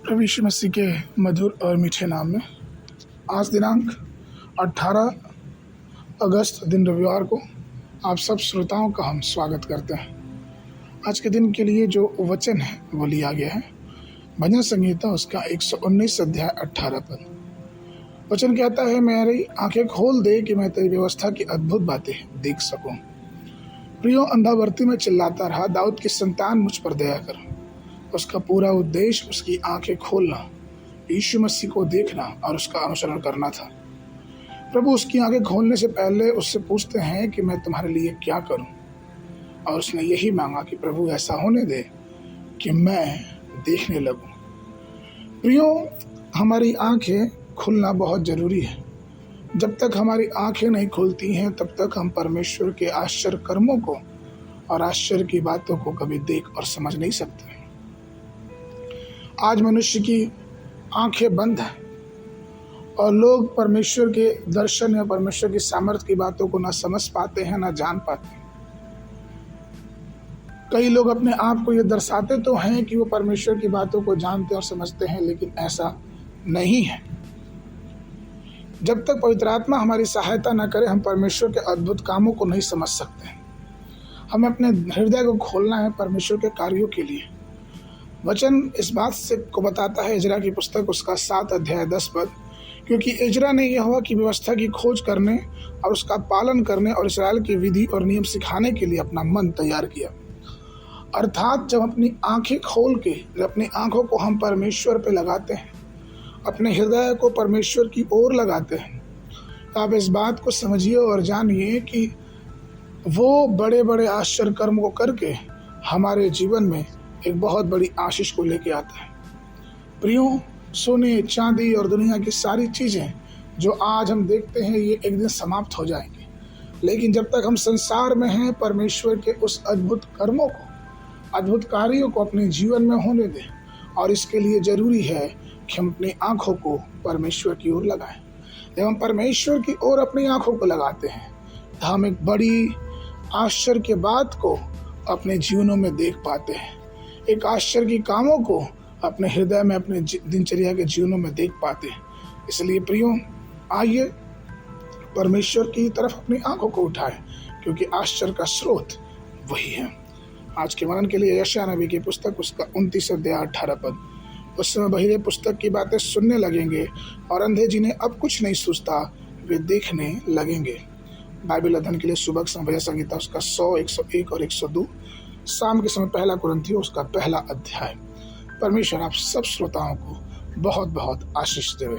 प्रभु यीशु मसीह के मधुर और मीठे नाम में आज दिनांक 18 अगस्त दिन रविवार को आप सब श्रोताओं का हम स्वागत करते हैं। आज के दिन के लिए जो वचन है वो लिया गया है भजन संहिता उसका 119 अध्याय 18 पद। वचन कहता है, मेरी आंखें खोल दे कि मैं तेरी व्यवस्था की अद्भुत बातें देख सकूं। प्रियो, अंधावर्ती में चिल्लाता रहा, दाऊद की संतान मुझ पर दया कर। उसका पूरा उद्देश्य उसकी आंखें खोलना, यीशु मसीह को देखना और उसका अनुसरण करना था। प्रभु उसकी आंखें खोलने से पहले उससे पूछते हैं कि मैं तुम्हारे लिए क्या करूं, और उसने यही मांगा कि प्रभु ऐसा होने दे कि मैं देखने लगूं। प्रियो, हमारी आंखें खुलना बहुत जरूरी है। जब तक हमारी आंखें नहीं खुलती हैं तब तक हम परमेश्वर के आश्चर्य कर्मों को और आश्चर्य की बातों को कभी देख और समझ नहीं सकते। आज मनुष्य की आंखें बंद हैं और लोग परमेश्वर के दर्शन या परमेश्वर की सामर्थ्य की बातों को ना समझ पाते हैं ना जान पाते हैं। कई लोग अपने आप को ये दर्शाते तो हैं कि वो परमेश्वर की बातों को जानते और समझते हैं, लेकिन ऐसा नहीं है। जब तक पवित्र आत्मा हमारी सहायता न करे हम परमेश्वर के अद्भुत कामों को नहीं समझ सकते। हमें अपने हृदय को खोलना है परमेश्वर के कार्यों के लिए। वचन इस बात से को बताता है, इजरा की पुस्तक उसका 7 अध्याय 10 पद, क्योंकि इजरा ने यहोवा की व्यवस्था की खोज करने और उसका पालन करने और इस्राएल की विधि और नियम सिखाने के लिए अपना मन तैयार किया। अर्थात जब अपनी आंखें खोल के, जब अपनी आंखों को हम परमेश्वर पे लगाते हैं, अपने हृदय को परमेश्वर की ओर लगाते हैं, तो आप इस बात को समझिए और जानिए कि वो बड़े बड़े आश्चर्य कर्म को करके हमारे जीवन में एक बहुत बड़ी आशीष को लेके आता है। प्रियो, सोने चांदी और दुनिया की सारी चीज़ें जो आज हम देखते हैं ये एक दिन समाप्त हो जाएंगी, लेकिन जब तक हम संसार में हैं परमेश्वर के उस अद्भुत कर्मों को, अद्भुत कार्यों को अपने जीवन में होने दें। और इसके लिए ज़रूरी है कि हम अपनी आँखों को परमेश्वर की ओर लगाएं। जब हम परमेश्वर की ओर अपनी आँखों को लगाते हैं तो हम एक बड़ी आश्चर्य के बात को अपने जीवनों में देख पाते हैं, एक आश्चर्य की कामों को अपने हृदय में, अपने दिनचर्या के जीवनों में देख पाते हैं। इसलिए प्रियो, आइए परमेश्वर की तरफ अपनी आंखों को उठाएं, क्योंकि आश्चर्य का स्रोत वही है। आज के मनन के लिए यशायाह नबी की पुस्तक उसका 29 अध्याय 18 पद। उस समय बहिरे पुस्तक की बातें सुनने लगेंगे और अंधे जिन्हें अब कुछ नहीं सूझता वे देखने लगेंगे। बाइबल अध्ययन के लिए सुबह समय संहिता उसका 100, 101 और 102। शाम के समय 1 कुरिन्थियों उसका 1 अध्याय। परमेश्वर आप सब श्रोताओं को बहुत बहुत आशीष देवे।